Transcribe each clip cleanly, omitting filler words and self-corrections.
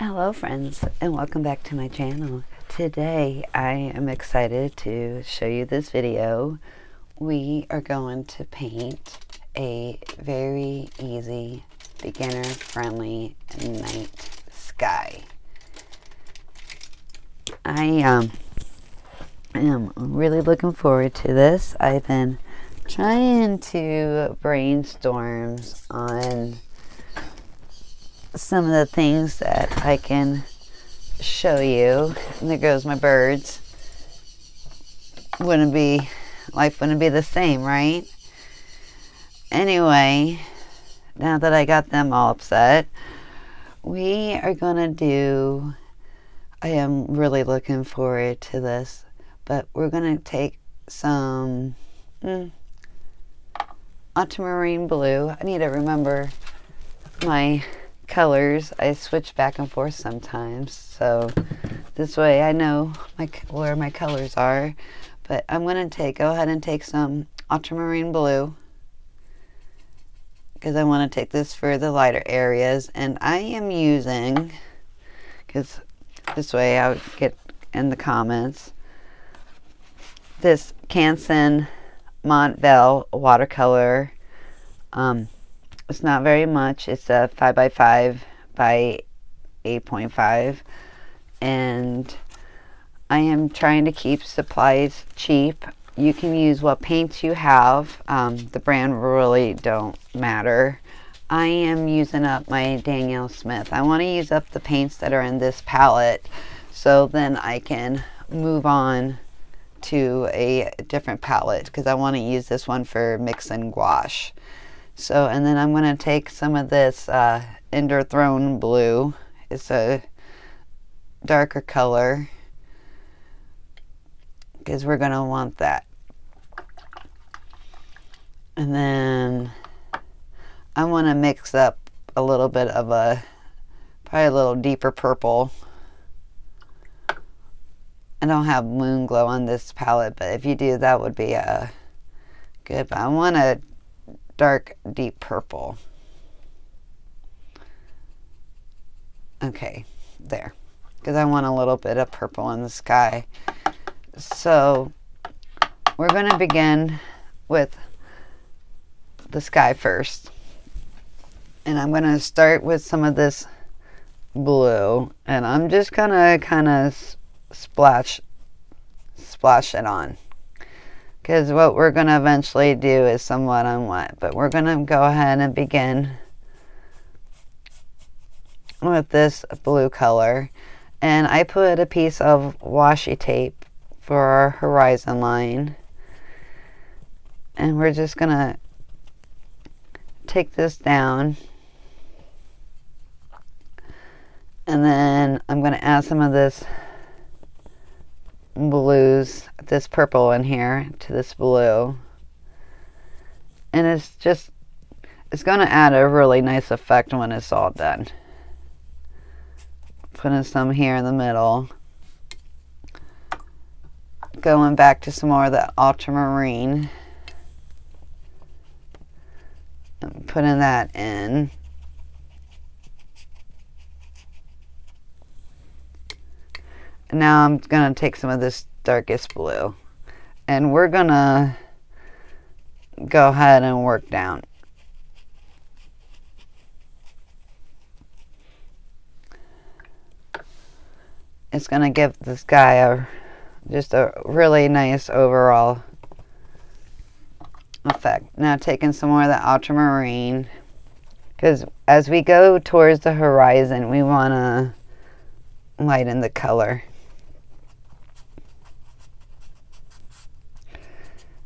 Hello friends, and welcome back to my channel. Today I am excited to show you this video. We are going to paint a very easy, beginner friendly night sky. I am really looking forward to this. I've been trying to brainstorm on some of the things that I can show you. And there goes my birds. Life wouldn't be the same, right? Anyway, now that I got them all upset, we are gonna do, I am really looking forward to this, but we're gonna take some ultramarine blue. I need to remember my colors. I switch back and forth sometimes, so this way I know where my colors are. But I'm going to go ahead and take some ultramarine blue because I want to take this for the lighter areas, and I am using, because this way I would get in the comments, this Canson Montvale watercolor. It's not very much. It's a 5x5 by 8.5, and I am trying to keep supplies cheap. You can use what paints you have. The brand really don't matter. I am using up my Danielle Smith. I want to use up the paints that are in this palette, so then I can move on to a different palette, because I want to use this one for mix and gouache. So, and then I'm going to take some of this Ender Throne blue. It's a darker color, because we're going to want that. And then I want to mix up a little bit of probably a little deeper purple. I don't have Moon Glow on this palette, but if you do, that would be good. But I want a dark, deep purple. Okay, there. Because I want a little bit of purple in the sky. So we're going to begin with the sky first. And I'm going to start with some of this blue. And I'm just going to kind of splash it on. Because what we're going to eventually do is somewhat unwet. But we're going to go ahead and begin with this blue color. And I put a piece of washi tape for our horizon line. And we're just going to take this down. And then I'm going to add some of this blues, this purple in here, to this blue, and it's going to add a really nice effect when it's all done. Putting some here in the middle, going back to some more of the ultramarine and putting that in. Now I'm going to take some of this darkest blue, and we're going to go ahead and work down. It's going to give the sky just a really nice overall effect. Now taking some more of the ultramarine, because as we go towards the horizon, we want to lighten the color.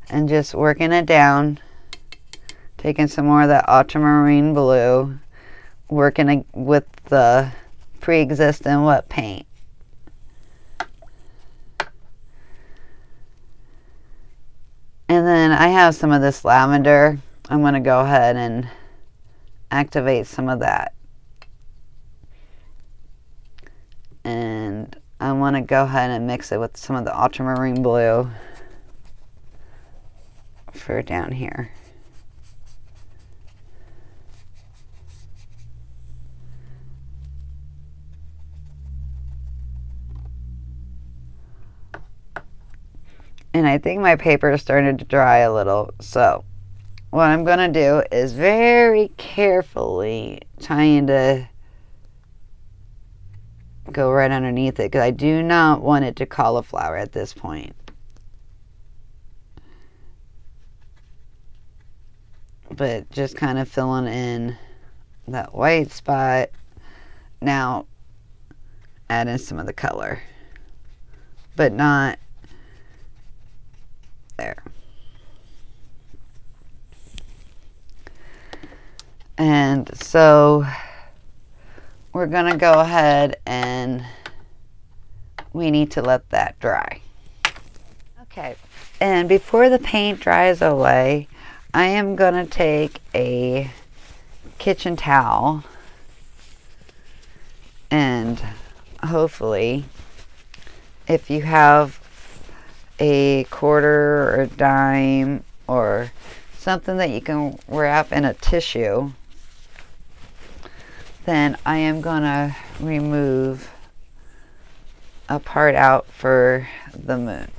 And just working it down, taking some more of that ultramarine blue, working with the pre-existing wet paint. And then I have some of this lavender. I'm going to go ahead and activate some of that. And I want to go ahead and mix it with some of the ultramarine blue for down here. And I think my paper is starting to dry a little. So what I'm going to do is very carefully trying to go right underneath it, because I do not want it to cauliflower at this point. But just kind of filling in that white spot. Now add in some of the color, but not there. And so we're gonna go ahead and we need to let that dry. Okay, and before the paint dries away, I am gonna take a kitchen towel and hopefully, if you have a quarter or a dime or something that you can wrap in a tissue, then I am gonna remove a part out for the moon.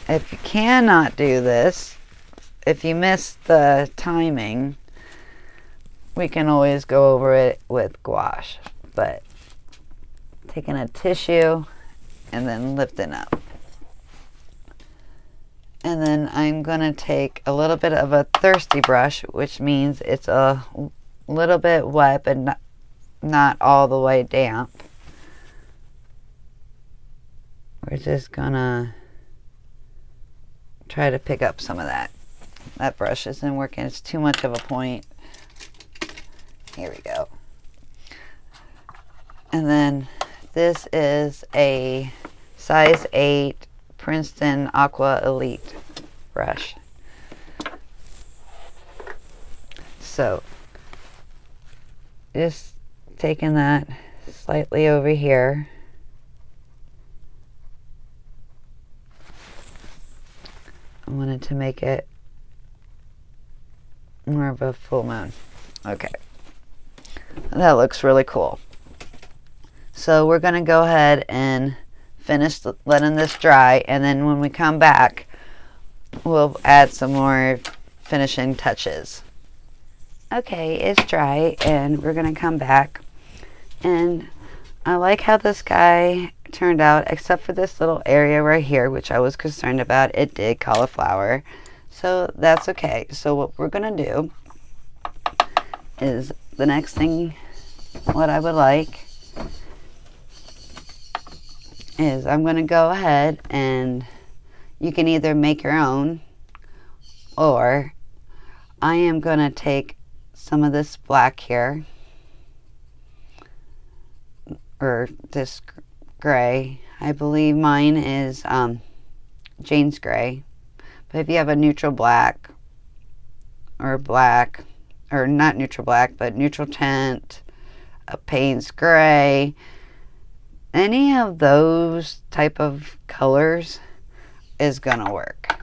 If you cannot do this, if you miss the timing, we can always go over it with gouache, but taking a tissue and then lifting up. And then I'm gonna take a little bit of a thirsty brush, which means it's a little bit wet but not all the way damp. We're just gonna try to pick up some of that. That brush isn't working, it's too much of a point. Here we go. And then this is a size 8 Princeton Aqua Elite brush. So just taking that slightly over here. I wanted to make it more of a full moon. Okay. That looks really cool. So we're going to go ahead and finish letting this dry, and then when we come back we'll add some more finishing touches. Okay, it's dry and we're going to come back, and I like how the sky turned out, except for this little area right here which I was concerned about. It did cauliflower, so that's okay. So what we're going to do is the next thing, what I would like is I'm going to go ahead and you can either make your own, or I am going to take some of this black here, or this gray. I believe mine is Jane's gray, but if you have a neutral black, or not neutral black, but neutral tint, a Payne's gray, any of those type of colors is gonna work.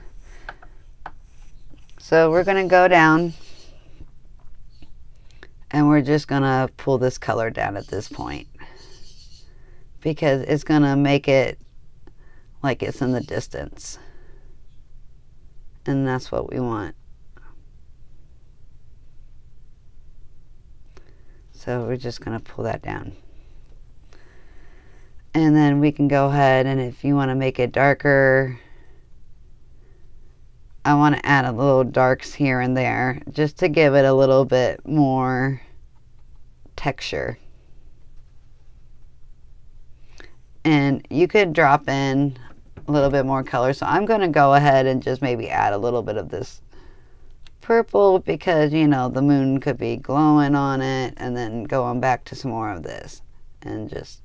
So we're gonna go down and we're just gonna pull this color down at this point, because it's gonna make it like it's in the distance, and that's what we want. So we're just gonna pull that down. And then we can go ahead, and if you want to make it darker, I want to add a little darks here and there just to give it a little bit more texture. And you could drop in a little bit more color. So I'm going to go ahead and just maybe add a little bit of this purple, because you know the moon could be glowing on it, and then going back to some more of this and just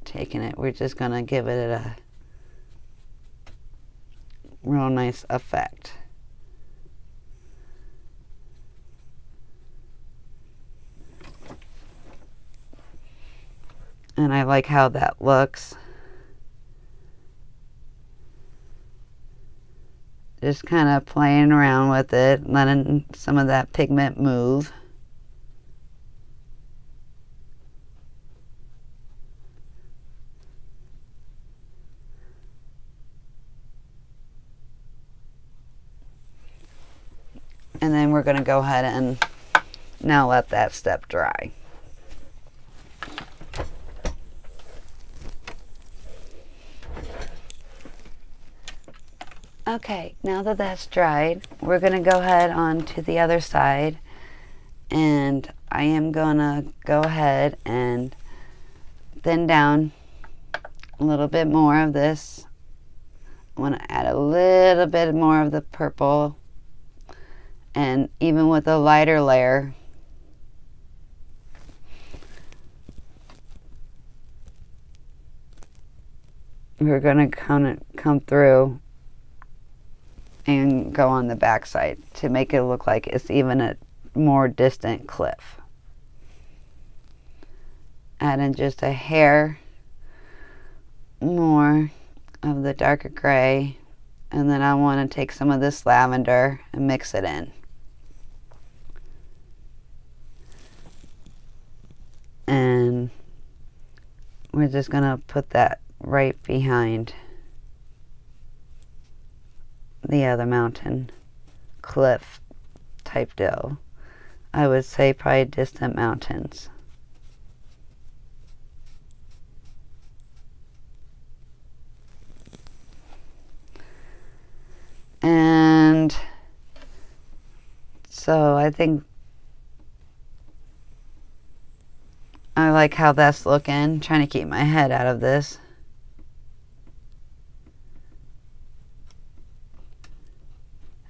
taking it. We're just gonna give it a real nice effect. And I like how that looks. Just kind of playing around with it, letting some of that pigment move. then we're going to go ahead and now let that step dry. Okay, now that that's dried, we're going to go ahead on to the other side, and I am going to go ahead and thin down a little bit more of this. I want to add a little bit more of the purple, and even with a lighter layer, we're going to come through and go on the back side to make it look like it's even a more distant cliff. Add in just a hair more of the darker gray, and then I want to take some of this lavender and mix it in. And we're just going to put that right behind the other mountain cliff type deal. I would say probably distant mountains. And so I think I like how that's looking. Trying to keep my head out of this.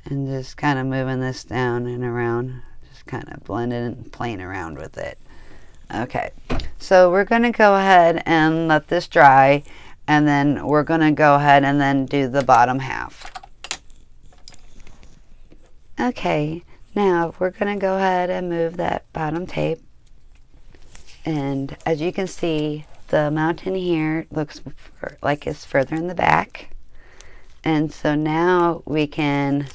And just kind of moving this down and around. Just kind of blending and playing around with it. Okay, so we're going to go ahead and let this dry. And then we're going to go ahead and then do the bottom half. Okay, now we're going to go ahead and move that bottom tape. And as you can see, the mountain here looks like it's further in the back. And so now we're going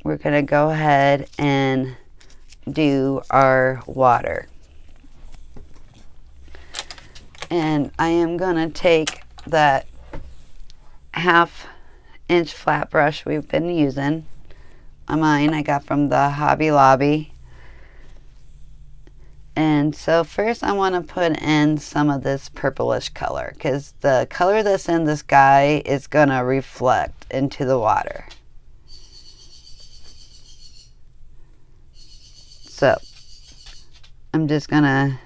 to go ahead and do our water. And I am going to take that 1/2 inch flat brush we've been using. Mine I got from the Hobby Lobby. And so first I want to put in some of this purplish color, because the color that's in the sky is going to reflect into the water. So I'm just going to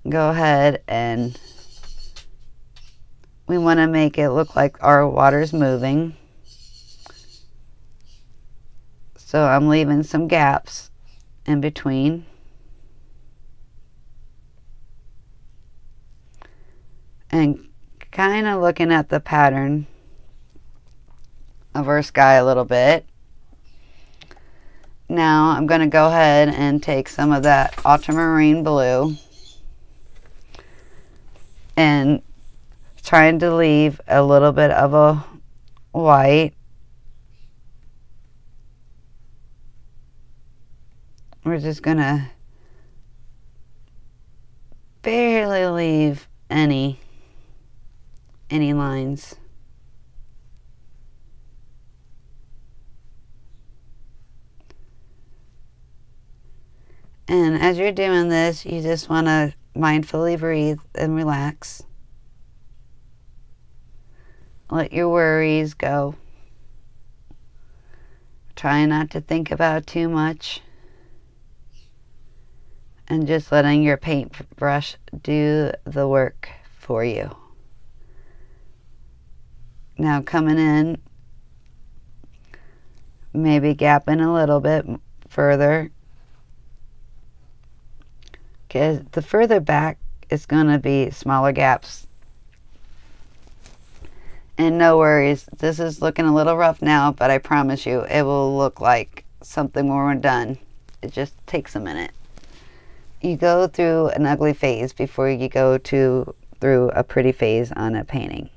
go ahead and we want to make it look like our water's moving. So I'm leaving some gaps in between. And kind of looking at the pattern of our sky a little bit. Now I'm going to go ahead and take some of that ultramarine blue and trying to leave a little bit of a white. We're just going to barely leave any lines. And as you're doing this, you just want to mindfully breathe and relax. Let your worries go. Try not to think about too much. And just letting your paintbrush do the work for you. Now coming in, maybe gapping a little bit further. Because the further back, it's going to be smaller gaps. And no worries, this is looking a little rough now, but I promise you it will look like something when we're done. It just takes a minute. You go through an ugly phase before you go through a pretty phase on a painting.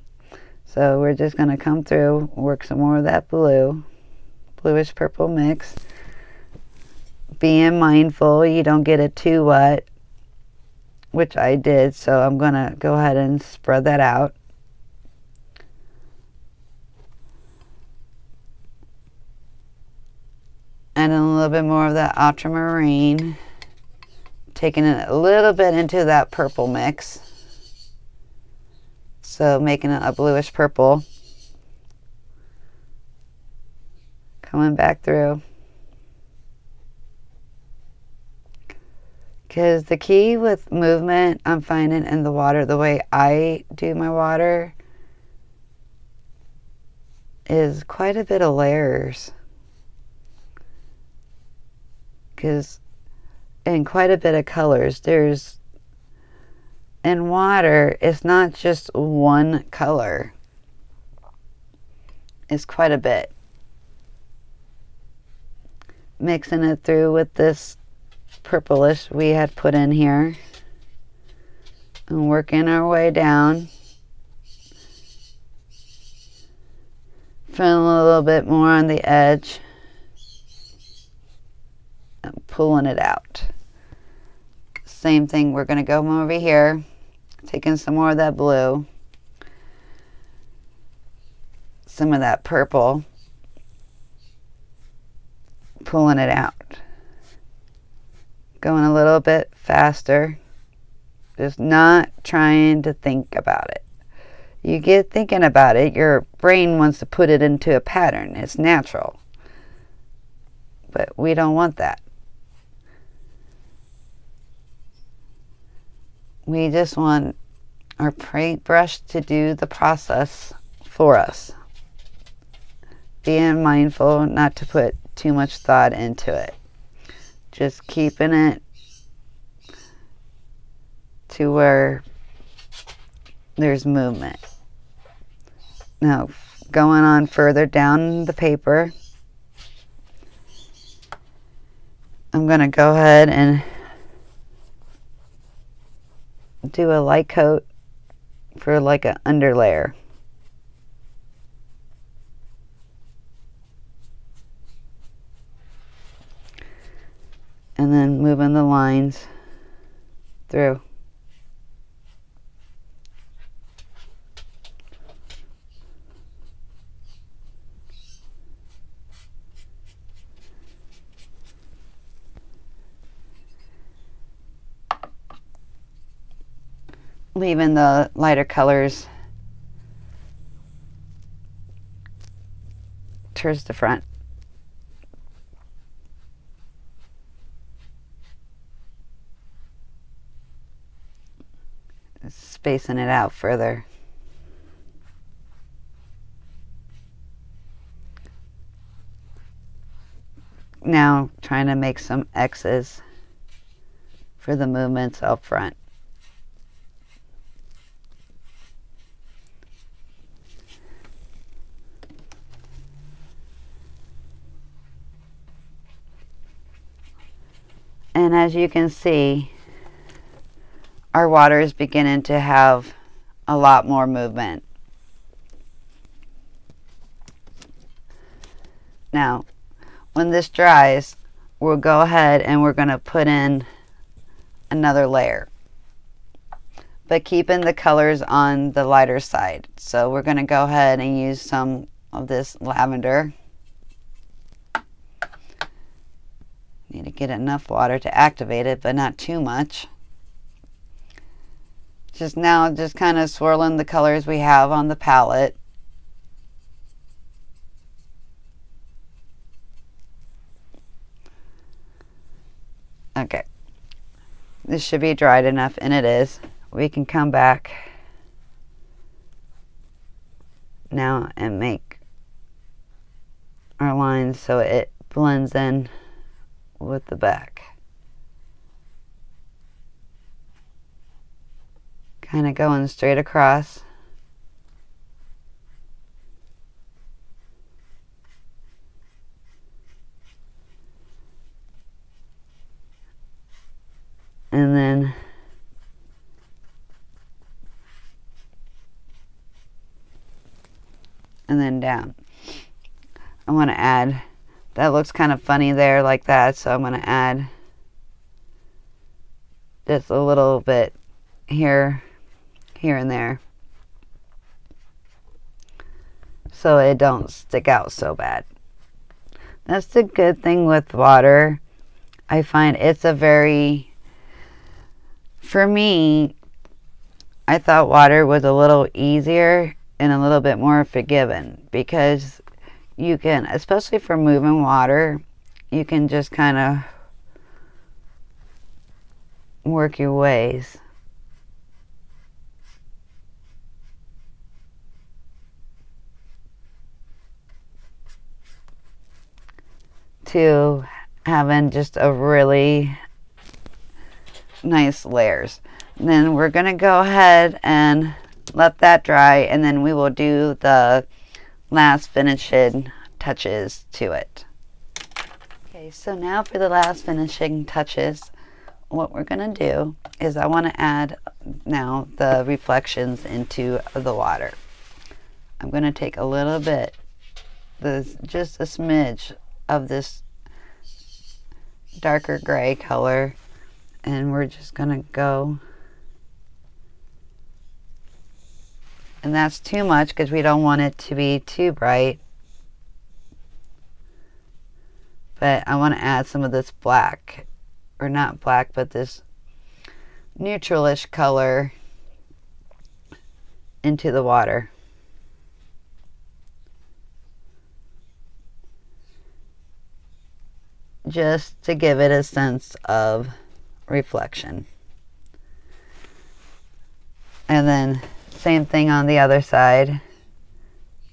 So we're just going to come through, work some more of that bluish purple mix. Being mindful you don't get it too wet, which I did, so I'm going to go ahead and spread that out. Adding a little bit more of that ultramarine. Taking it a little bit into that purple mix. So making it a bluish purple. Coming back through. Because the key with movement, I'm finding in the water, the way I do my water, is quite a bit of layers. Because in quite a bit of colors, there's, in water, it's not just one color. It's quite a bit. Mixing it through with this purplish we had put in here. And working our way down. Filling a little bit more on the edge. And pulling it out. Same thing, we're going to go over here. Taking some more of that blue. Some of that purple. Pulling it out. Going a little bit faster. Just not trying to think about it. You get thinking about it, your brain wants to put it into a pattern. It's natural. But we don't want that. We just want our paintbrush to do the process for us. Being mindful not to put too much thought into it. Just keeping it to where there's movement. Now, going on further down the paper, I'm going to go ahead and do a light coat for like an underlayer. And then moving the lines through. Leaving the lighter colors towards the front. Spacing it out further. Now trying to make some X's for the movements up front. And as you can see, our water is beginning to have a lot more movement. Now, when this dries, we'll go ahead and we're going to put in another layer. But keeping the colors on the lighter side. So we're going to go ahead and use some of this lavender. Need to get enough water to activate it, but not too much. Just kind of swirling the colors we have on the palette. Okay. This should be dried enough, and it is. We can come back now and make our lines so it blends in with the back. Kind of going straight across. And then down. I want to add, that looks kind of funny there like that, so I'm going to add just a little bit here and there, so it don't stick out so bad. That's the good thing with water. I find it's a very, for me, I thought water was a little easier and a little bit more forgiving, because you can, especially for moving water, you can just kind of work your ways. To having just a really nice layers. And then we're going to go ahead and let that dry, and then we will do the last finishing touches to it. Okay, so now for the last finishing touches, what we're going to do is I want to add now the reflections into the water. I'm going to take a little bit, just a smidge of this darker gray color, and we're just going to go, and that's too much because we don't want it to be too bright, but I want to add some of this black, or not black, but this neutralish color into the water. Just to give it a sense of reflection. And then same thing on the other side.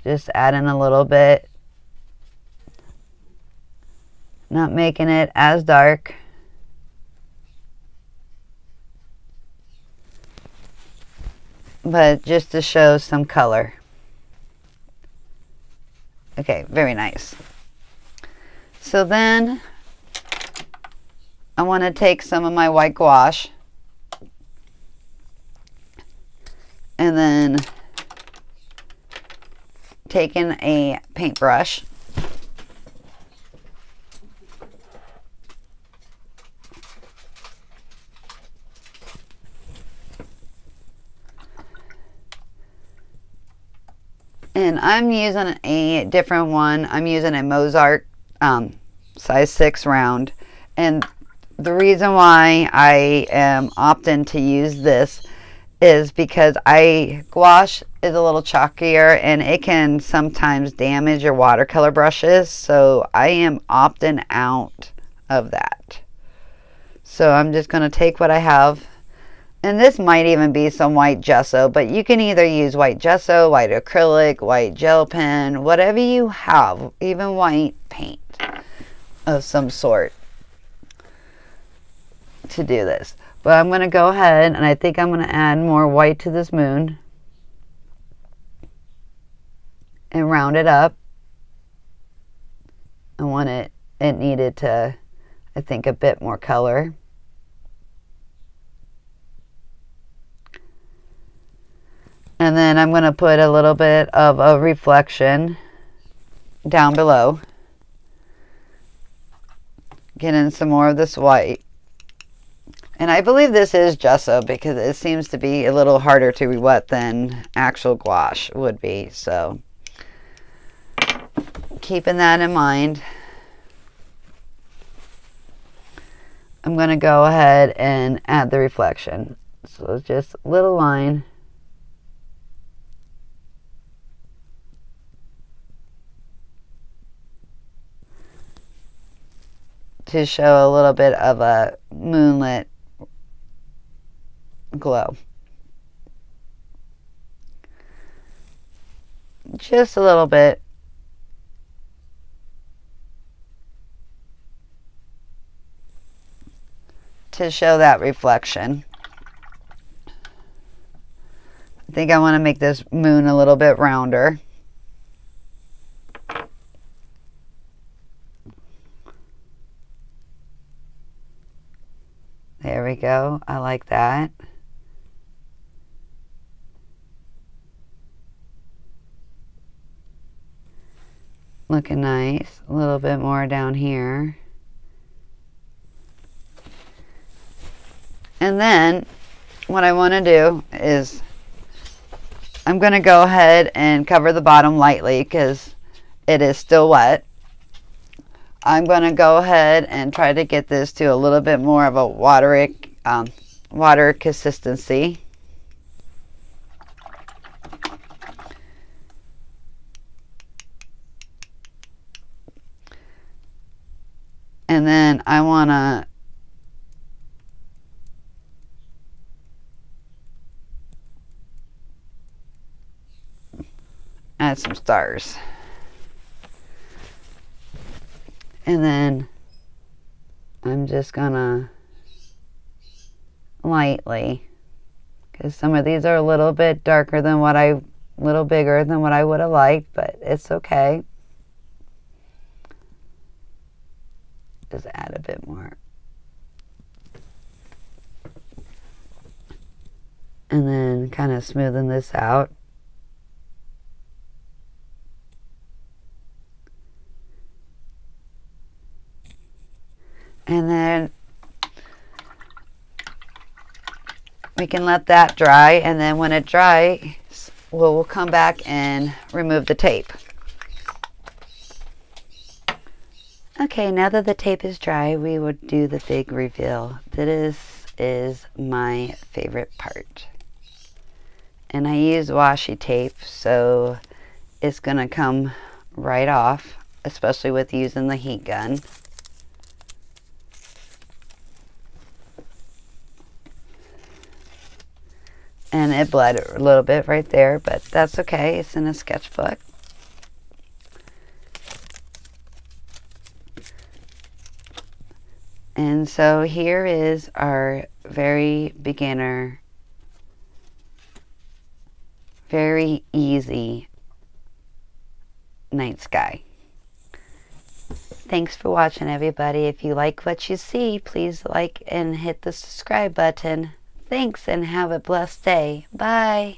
Just add in a little bit. Not making it as dark. But just to show some color. Okay, very nice. So then I want to take some of my white gouache and then taking a paintbrush and I'm using a different one. I'm using a Mozart size 6 round, and the reason why I am opting to use this is because gouache is a little chalkier and it can sometimes damage your watercolor brushes, so I am opting out of that. So I'm just going to take what I have, and this might even be some white gesso, but you can either use white gesso, white acrylic, white gel pen, whatever you have, even white paint of some sort to do this. But I'm going to go ahead, and I think I'm going to add more white to this moon and round it up. I want it needed to, I think, a bit more color. And then I'm going to put a little bit of a reflection down below. Get in some more of this white. And I believe this is gesso because it seems to be a little harder to wet than actual gouache would be. So keeping that in mind, I'm going to go ahead and add the reflection. So just a little line. To show a little bit of a moonlit glow. Just a little bit. To show that reflection. I think I want to make this moon a little bit rounder. There we go. I like that. Looking nice. A little bit more down here. And then what I want to do is I'm going to go ahead and cover the bottom lightly because it is still wet. I'm going to go ahead and try to get this to a little bit more of a water consistency. And then I want to add some stars. And then I'm just gonna lightly, because some of these are a little bit darker than what little bigger than what I would have liked, but it's okay. Just add a bit more. And then kind of smoothing this out. And then we can let that dry, and then when it dries, we'll come back and remove the tape. Okay, now that the tape is dry, we would do the big reveal. This is my favorite part. And I use washi tape, so it's gonna come right off, especially with using the heat gun. And it bled a little bit right there, but that's okay. It's in a sketchbook. And so here is our very beginner, very easy night sky. Thanks for watching, everybody. If you like what you see, please like and hit the subscribe button. Thanks, and have a blessed day. Bye.